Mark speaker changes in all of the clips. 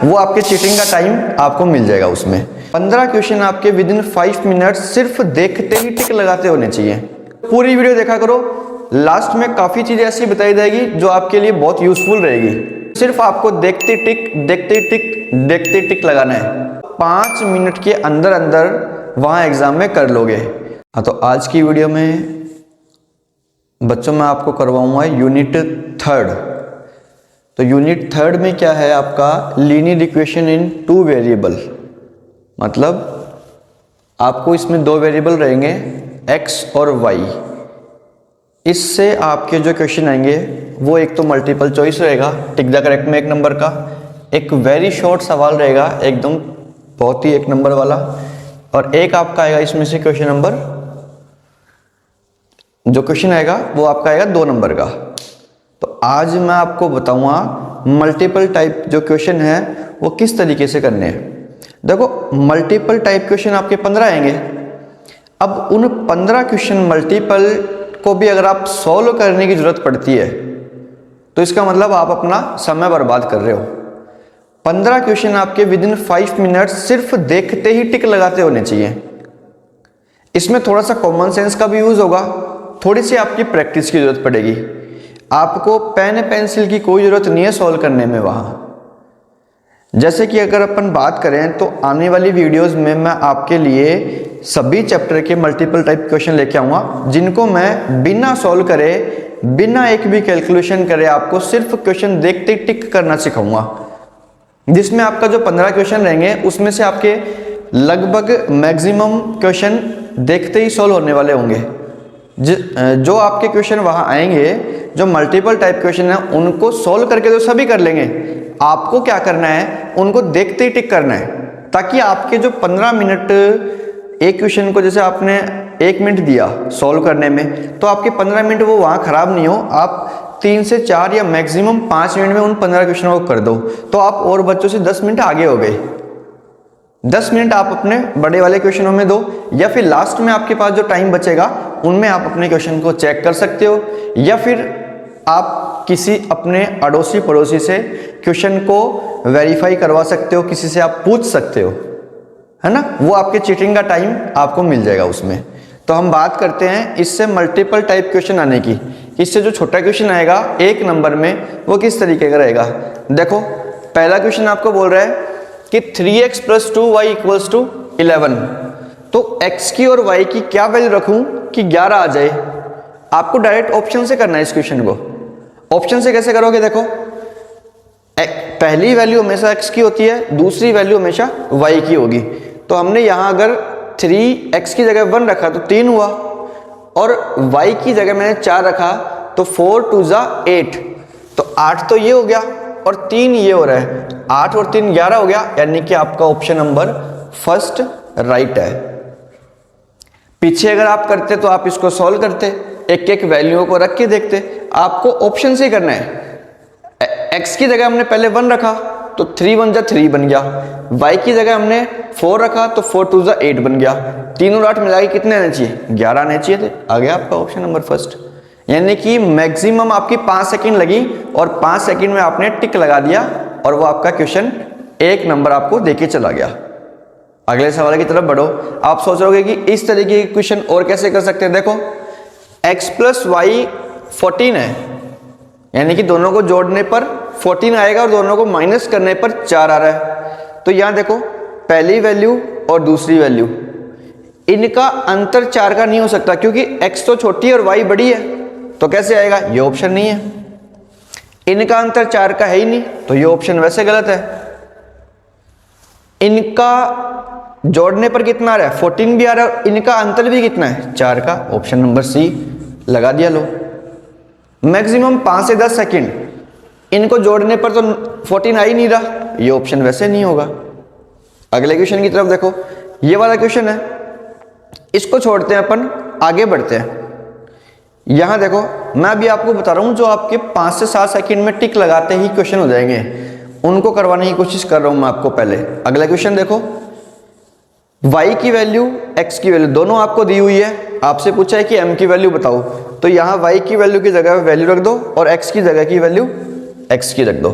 Speaker 1: वो आपके चीटिंग का टाइम आपको मिल जाएगा। उसमें 15 क्वेश्चन आपके विद इन 5 मिनट सिर्फ देखते ही टिक लगाते होने चाहिए। पूरी वीडियो देखा करो, लास्ट में काफी चीजें ऐसी बताई जाएगी जो आपके लिए बहुत यूजफुल रहेगी। सिर्फ आपको देखते ही टिक लगाना है। 5 मिनट के अंदर अंदर वहां एग्जाम में कर लोगे। हाँ, तो आज की वीडियो में बच्चों मैं आपको करवाऊंगा यूनिट 3। तो यूनिट 3 में क्या है आपका लीनियर इक्वेशन इन 2 वेरिएबल। मतलब आपको इसमें 2 वेरिएबल रहेंगे x और y। इससे आपके जो क्वेश्चन आएंगे वो एक तो मल्टीपल चॉइस रहेगा, टिक द करेक्ट में 1 नंबर का, एक वेरी शॉर्ट सवाल रहेगा एकदम बहुत ही 1 नंबर वाला, और एक आपका आएगा इसमें से क्वेश्चन नंबर, जो क्वेश्चन आएगा वो आपका आएगा 2 नंबर का। तो आज मैं आपको बताऊंगा मल्टीपल टाइप जो क्वेश्चन है वो किस तरीके से करने हैं। देखो, मल्टीपल टाइप क्वेश्चन आपके 15 आएंगे। अब उन 15 क्वेश्चन मल्टीपल को भी अगर आप सॉल्व करने की जरूरत पड़ती है तो इसका मतलब आप अपना समय बर्बाद कर रहे हो। 15 क्वेश्चन आपके विद इन 5 मिनट सिर्फ देखते ही टिक लगाते होने चाहिए। इसमें थोड़ा सा कॉमन सेंस का भी यूज होगा, थोड़ी सी आपकी प्रैक्टिस की जरूरत पड़ेगी। आपको पेन पेंसिल की कोई जरूरत नहीं है सॉल्व करने में वहां। जैसे कि अगर अपन बात करें तो आने वाली वीडियोस में मैं आपके लिए सभी चैप्टर के मल्टीपल टाइप क्वेश्चन लेके आऊंगा, जिनको मैं बिना सॉल्व करे, बिना एक भी कैलकुलेशन करे आपको सिर्फ क्वेश्चन देखते ही टिक करना सिखाऊंगा। जिसमें आपका जो 15 क्वेश्चन रहेंगे उसमें से आपके लगभग मैक्सिमम क्वेश्चन देखते ही सॉल्व होने वाले होंगे। जो आपके क्वेश्चन वहां आएंगे, जो मल्टीपल टाइप क्वेश्चन है, उनको सॉल्व करके तो सभी कर लेंगे। आपको क्या करना है, उनको देखते ही टिक करना है, ताकि आपके जो 15 मिनट एक क्वेश्चन को, जैसे आपने 1 मिनट दिया सॉल्व करने में, तो आपके 15 मिनट वो वहां खराब नहीं हो। आप 3 से 4 या मैक्सिमम 5 मिनट में उन 15 क्वेश्चनों को कर दो, तो आप और बच्चों से 10 मिनट आगे हो गए। 10 मिनट आप अपने बड़े वाले क्वेश्चनों में दो, या फिर लास्ट में आपके पास जो टाइम बचेगा उनमें आप अपने क्वेश्चन को चेक कर सकते हो, या फिर आप किसी अपने अड़ोसी पड़ोसी से क्वेश्चन को वेरीफाई करवा सकते हो, किसी से आप पूछ सकते हो, है ना। वो आपके चीटिंग का टाइम आपको मिल जाएगा उसमें। तो हम बात करते हैं इससे मल्टीपल टाइप क्वेश्चन आने की। इससे जो छोटा क्वेश्चन आएगा 1 नंबर में वो किस तरीके का रहेगा। देखो, पहला क्वेश्चन आपको बोल रहा है कि 3x + 2y = 11। तो x की और y की क्या वैल्यू रखूं कि 11 आ जाए। आपको डायरेक्ट ऑप्शन से करना है इस क्वेश्चन को। ऑप्शन से कैसे करोगे, देखो, पहली वैल्यू हमेशा x की होती है, दूसरी वैल्यू हमेशा y की होगी। तो हमने यहां अगर 3x की जगह 1 रखा तो 3 हुआ, और y की जगह मैंने 4 रखा तो 4 × 2 = 8, तो 8 तो ये हो गया और 3 ये हो रहा है, 8 और 3 11 हो गया, यानी कि आपका ऑप्शन नंबर फर्स्ट राइट है। पीछे अगर आप करते तो आप इसको सॉल्व करते, एक एक वैल्यू को रख के देखते। आपको ऑप्शन से करना है। x की जगह हमने पहले 1 रखा तो 3 × 1 = 3 बन गया, y की जगह हमने 4 रखा तो 4 × 2 = 8 बन गया। 3 और 8 मिला के कितने आने चाहिए, 11 आने चाहिए थे। आ गया आपका ऑप्शन नंबर फर्स्ट। यानी कि मैक्सिमम आपकी 5 सेकंड लगी और 5 सेकंड में आपने टिक लगा दिया, और वो आपका क्वेश्चन 1 नंबर आपको देके चला गया। अगले सवाल की तरफ बढ़ो। आप सोच रहे कि इस तरीके के क्वेश्चन और कैसे कर सकते हैं। देखो, x + y 14 है, यानी कि दोनों को जोड़ने पर 14 आएगा और दोनों को माइनस करने पर 4 आ रहा है। तो यहां देखो, पहली वैल्यू और दूसरी वैल्यू, इनका अंतर 4 का नहीं हो सकता, क्योंकि x तो छोटी है और y बड़ी है, तो कैसे आएगा, ये ऑप्शन नहीं है। इनका अंतर 4 का है ही नहीं, तो ये ऑप्शन वैसे गलत है। इनका जोड़ने पर कितना आ रहा है, 14 भी आ रहा है, और इनका अंतर भी कितना है, 4 का, ऑप्शन नंबर सी लगा दिया। लो, मैक्सिमम 5 से 10 सेकंड, इनको जोड़ने पर तो 14 आ ही नहीं रहा, ये ऑप्शन वैसे नहीं होगा। अगले क्वेश्चन की तरफ देखो, ये वाला क्वेश्चन है, इसको छोड़ते हैं अपन, आगे बढ़ते हैं। यहां देखो, मैं अभी आपको बता रहा हूं जो आपके 5 से 7 सेकंड में टिक लगाते ही क्वेश्चन हो जाएंगे, उनको करवाने की कोशिश कर रहा हूं मैं आपको। पहले अगला क्वेश्चन देखो, y की वैल्यू x की वैल्यू दोनों आपको दी हुई है। आपसे पूछा है कि m की वैल्यू बताओ, तो यहां y की वैल्यू की जगह वैल्यू रख दो और x की जगह की वैल्यू x की रख दो।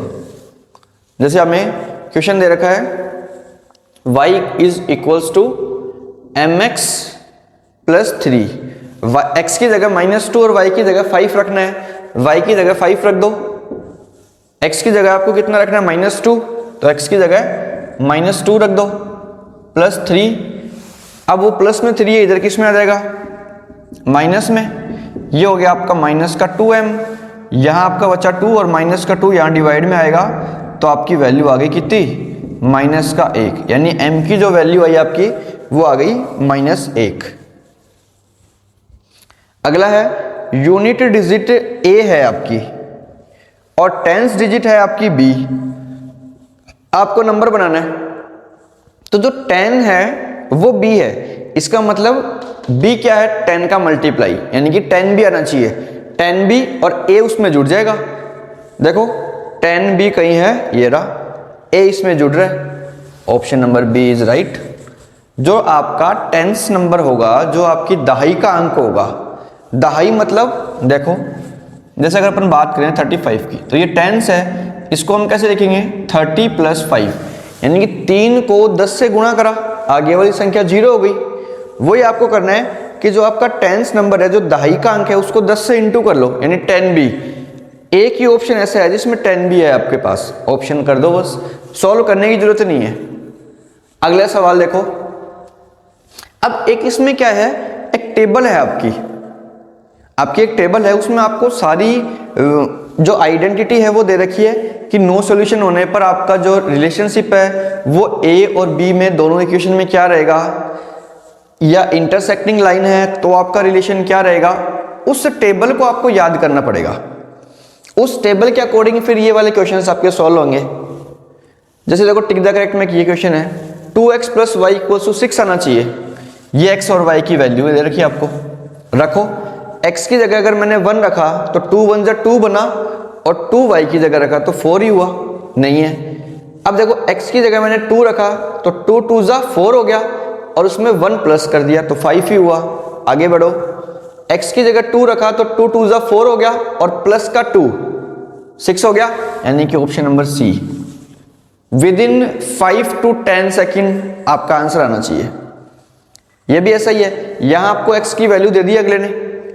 Speaker 1: जैसे हमें क्वेश्चन दे रखा है y is equals to mx plus 3, x की जगह -2 और y की जगह 5 रखना है। y की जगह 5 रख दो, x की जगह आपको कितना रखना है -2, तो x की जगह -2 रख दो प्लस 3। अब वो प्लस में 3 है, इधर किस में आ जाएगा माइनस में, ये हो गया आपका माइनस का 2m, यहाँ आपका बचा 2 और माइनस का 2 यहाँ डिवाइड में आएगा, तो आपकी वैल्यू आ गई कितनी माइनस का 1, यानी m की जो वैल्यू आई आपकी वो आ गई -1। अगला है यूनिट डिजिट a है आपकी और टेंस डिजिट है आपकी b, आपको नंबर बनाना है। तो जो 10 है वो b है, इसका मतलब b क्या है 10 का मल्टीप्लाई, यानी कि 10 भी आना चाहिए, 10 भी और a उसमें जुड़ जाएगा। देखो 10 भी कहीं है, ये रहा, a इसमें जुड़ रहा है, option number B is right. जो आपका टेंस नंबर होगा, जो आपकी दहाई का अंक होगा, दहाई मतलब देखो जैसे अगर अपन बात करें 35 की, तो ये टेंस है, इसको हम कैसे लिखेंगे 30 + 5, यानी कि 3 को 10 से गुणा करा, आगे वाली संख्या 0 हो गई। वही आपको करना है कि जो आपका टेंस नंबर है, जो दहाई का अंक है, उसको 10 से इंटू कर लो, यानी 10 भी। एक ही ऑप्शन ऐसा है जिसमें 10 भी है आपके पास, ऑप्शन कर दो, बस सॉल्व करने की जरूरत नहीं है। अगला सवाल देखो, अब एक इसमें क्या है, एक टेबल है आपकी एक टेबल है, उसमें आपको सारी जो आइडेंटिटी है वो दे रखी है कि नो सॉल्यूशन होने पर आपका जो रिलेशनशिप है वो a और b में दोनों इक्वेशन में क्या रहेगा, या इंटरसेक्टिंग लाइन है तो आपका रिलेशन क्या रहेगा, उस टेबल को आपको याद करना पड़ेगा। उस टेबल के अकॉर्डिंग फिर ये वाले क्वेश्चंस आपके सॉल्व होंगे। जैसे देखो टिक द करेक्ट में ये क्वेश्चन है 2x + y = 6 आना चाहिए, ये x और y की वैल्यू दे रखी है आपको, रखो x की जगह अगर मैंने 1 रखा तो 2 × 1 = 2 बना, और 2y की जगह रखा तो 4 ही हुआ, नहीं है। अब देखो x की जगह मैंने 2 रखा तो 2 × 2 = 4 हो गया, और उसमें 1 प्लस कर दिया तो 5 ही हुआ। आगे बढ़ो, x की जगह 2 रखा तो 2 × 2 = 4 हो गया, और प्लस का 2 6 हो गया, यानी कि option number C. Within 5 to 10 second आपका आंसर आना चाहिए। ये भी ऐसा ही है, यहां आपको x की वैल्यू दे दी अगले ने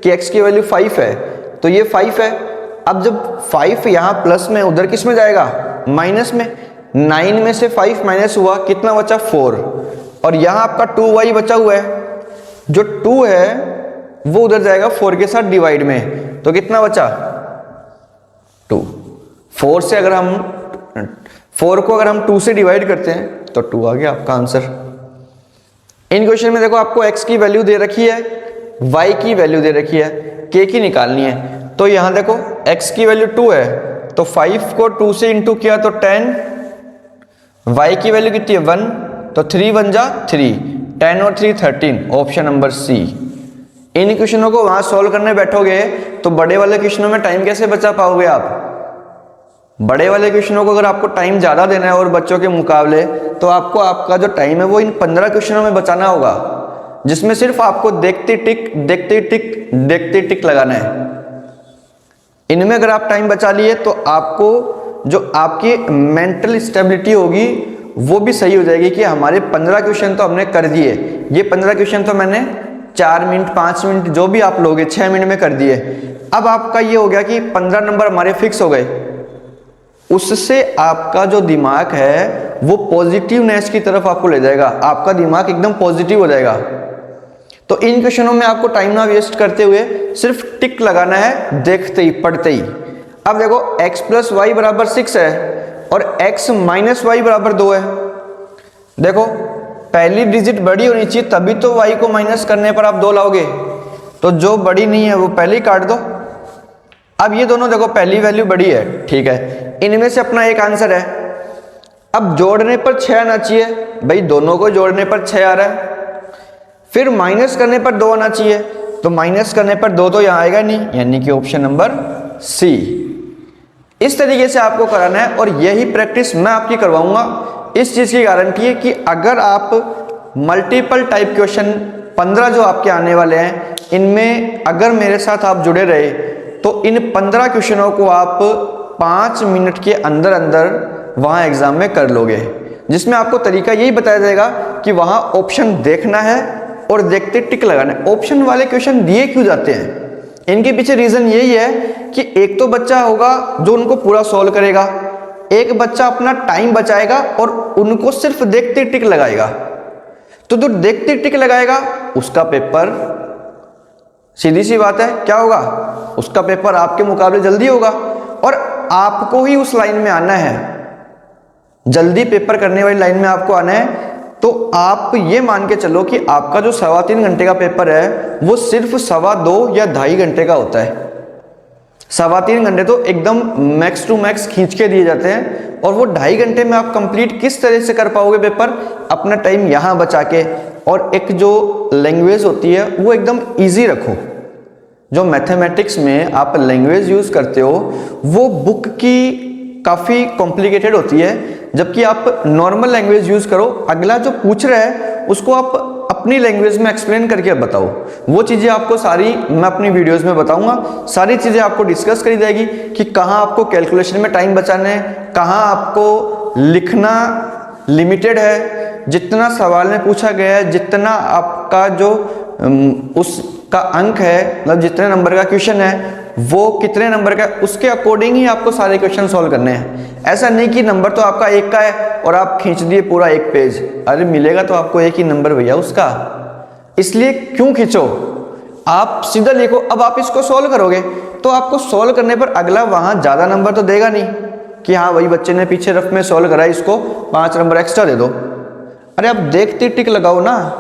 Speaker 1: कि x की वैल्यू 5 है, तो ये 5 है। अब जब 5 यहां प्लस में, उधर किस में जाएगा माइनस में, 9 में से 5 माइनस हुआ, कितना बचा 4, और यहां आपका 2y बचा हुआ है, जो 2 है वो उधर जाएगा 4 के साथ डिवाइड में, तो कितना बचा 2। 4 से अगर हम 4 को अगर हम 2 से डिवाइड करते हैं तो 2 आ गया आपका आंसर। इन क्वेश्चन में देखो आपको x की वैल्यू दे रखी है, y की वैल्यू दे रखी है, k की निकालनी है। तो यहां देखो x की वैल्यू 2 है, तो 5 को 2 से इंटू किया तो 10, y की वैल्यू कितनी है 1, तो 3 × 1 = 3, 10 और 3 13, ऑप्शन नंबर सी। इन क्वेश्चनों को वहां सॉल्व करने बैठोगे तो बड़े वाले क्वेश्चनों में टाइम कैसे बचा पाओगे आप। बड़े वाले क्वेश्चनों को अगर आपको टाइम ज्यादा देना है और बच्चों के मुकाबले, तो आपको आपका जो टाइम है वो इन 15 क्वेश्चनों में बचाना होगा, जिसमें सिर्फ आपको देखते टिक लगाना है। इनमें अगर आप टाइम बचा लिए तो आपको जो आपकी मेंटल स्टेबिलिटी होगी वो भी सही हो जाएगी कि हमारे 15 क्वेश्चन तो हमने कर दिए, ये 15 क्वेश्चन तो मैंने 4 मिनट 5 मिनट जो भी आप लोगे 6 मिनट में कर दिए। अब आपका ये हो गया कि 15 नंबर हमारे फिक्स हो गए, उससे आपका जो दिमाग है वो पॉजिटिवनेस की तरफ आपको ले जाएगा, आपका दिमाग एकदम पॉजिटिव हो जाएगा। तो इन क्वेश्चनों में आपको टाइम ना वेस्ट करते हुए सिर्फ टिक लगाना है, देखते ही पढ़ते ही। अब देखो x + y = 6 है और x - y = 2 है। देखो पहली डिजिट बड़ी होनी चाहिए तभी तो y को माइनस करने पर आप 2 लाओगे, तो जो बड़ी नहीं है वो पहले ही काट दो। अब ये दोनों देखो पहली वैल्यू बड़ी है, ठीक है, इनमें से अपना एक आंसर है। अब जोड़ने पर 6 आना चाहिए, भाई दोनों को जोड़ने पर 6 आ रहा है। फिर माइनस करने पर 2 आना चाहिए, तो माइनस करने पर 2 तो यहाँ आएगा नहीं, यानी कि ऑप्शन नंबर सी। इस तरीके से आपको कराना है और यही प्रैक्टिस मैं आपकी करवाऊंगा। इस चीज की गारंटी है कि अगर आप मल्टीपल टाइप क्वेश्चन 15 जो आपके आने वाले हैं, इनमें अगर मेरे साथ आप जुड़े रहे तो इन 15 क्वेश्चनों को आप 5 मिनट के अंदर अंदर वहाँ एग्ज़ाम में कर लोगे, जिसमें आपको तरीका यही बताया जाएगा कि वहाँ ऑप्शन देखना है और देखते टिक लगाना है। ऑप्शन वाले क्वेश्चन दिए क्यों जाते हैं, इनके पीछे रीज़न यही है कि एक तो बच्चा होगा जो उनको पूरा सॉल्व करेगा, एक बच्चा अपना टाइम बचाएगा और उनको सिर्फ देखते टिक लगाएगा। तो जो देखते टिक लगाएगा उसका पेपर, सीधी सी बात है, क्या होगा, उसका पेपर आपके मुकाबले जल्दी होगा। और आपको ही उस लाइन में आना है, जल्दी पेपर करने वाली लाइन में आपको आना है। तो आप ये मान के चलो कि आपका जो 3.25 घंटे का पेपर है वो सिर्फ 2.25 या 2.5 घंटे का होता है। 3.25 घंटे तो एकदम मैक्स टू मैक्स खींच के दिए जाते हैं, और वो 2.5 घंटे में आप कंप्लीट किस तरह से कर पाओगे पेपर, अपना टाइम यहाँ बचा के। और एक जो लैंग्वेज होती है वो एकदम ईजी रखो। जो मैथमेटिक्स में आप लैंग्वेज यूज़ करते हो वो बुक की काफ़ी कॉम्प्लिकेटेड होती है, जबकि आप नॉर्मल लैंग्वेज यूज़ करो। अगला जो पूछ रहा है उसको आप अपनी लैंग्वेज में एक्सप्लेन करके बताओ। वो चीज़ें आपको सारी मैं अपनी वीडियोस में बताऊंगा, सारी चीज़ें आपको डिस्कस करी जाएगी कि कहाँ आपको कैलकुलेशन में टाइम बचाना है, कहाँ आपको लिखना लिमिटेड है, जितना सवाल में पूछा गया है, जितना आपका जो उसका अंक है, मतलब जितने नंबर का क्वेश्चन है वो कितने नंबर का, उसके अकॉर्डिंग ही आपको सारे क्वेश्चन सॉल्व करने हैं। ऐसा नहीं कि नंबर तो आपका 1 का है और आप खींच दिए पूरा 1 पेज, अरे मिलेगा तो आपको 1 ही नंबर भैया उसका, इसलिए क्यों खींचो, आप सीधा लिखो। अब आप इसको सॉल्व करोगे तो आपको सॉल्व करने पर अगला वहां ज़्यादा नंबर तो देगा नहीं कि हाँ वही बच्चे ने पीछे रफ में सॉल्व करा, इसको 5 नंबर एक्स्ट्रा दे दो। अरे आप देखते टिक लगाओ ना,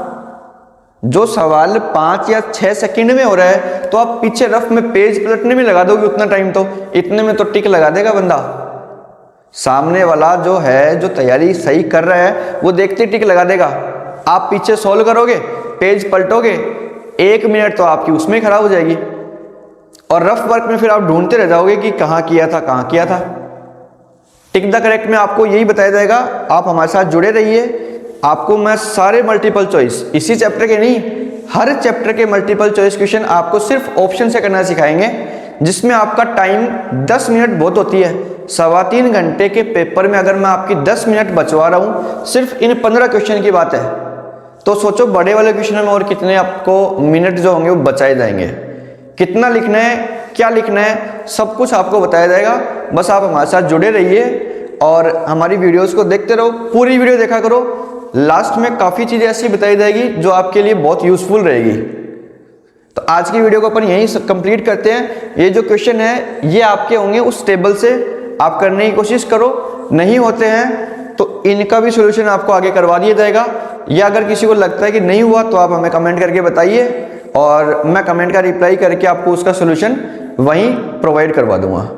Speaker 1: जो सवाल 5 या 6 सेकंड में हो रहा है तो आप पीछे रफ में पेज पलटने में लगा दोगे उतना टाइम, तो इतने में तो टिक लगा देगा बंदा। सामने वाला जो है, जो तैयारी सही कर रहा है, वो देखते टिक लगा देगा। आप पीछे सॉल्व करोगे, पेज पलटोगे, 1 मिनट तो आपकी उसमें खराब हो जाएगी, और रफ वर्क में फिर आप ढूंढते रह जाओगे कि कहाँ किया था, कहाँ किया था। टिक द करेक्ट में आपको यही बताया जाएगा। आप हमारे साथ जुड़े रहिए, आपको मैं सारे मल्टीपल चॉइस, इसी चैप्टर के नहीं, हर चैप्टर के मल्टीपल चॉइस क्वेश्चन आपको सिर्फ ऑप्शन से करना सिखाएंगे, जिसमें आपका टाइम 10 मिनट बहुत होती है। 3.25 घंटे के पेपर में अगर मैं आपकी 10 मिनट बचवा रहा हूँ सिर्फ इन 15 क्वेश्चन की बात है, तो सोचो बड़े वाले क्वेश्चन में और कितने आपको मिनट जो होंगे वो बचाए जाएंगे। कितना लिखना है, क्या लिखना है, सब कुछ आपको बताया जाएगा। बस आप हमारे साथ जुड़े रहिए और हमारी वीडियोस को देखते रहो, पूरी वीडियो देखा करो। लास्ट में काफ़ी चीज़ें ऐसी बताई जाएगी जो आपके लिए बहुत यूज़फुल रहेगी। तो आज की वीडियो को अपन यहीं कंप्लीट करते हैं। ये जो क्वेश्चन है ये आपके होंगे उस टेबल से, आप करने की कोशिश करो, नहीं होते हैं तो इनका भी सोल्यूशन आपको आगे करवा दिया जाएगा। या अगर किसी को लगता है कि नहीं हुआ तो आप हमें कमेंट करके बताइए, और मैं कमेंट का रिप्लाई करके आपको उसका सोल्यूशन वहीं प्रोवाइड करवा दूंगा।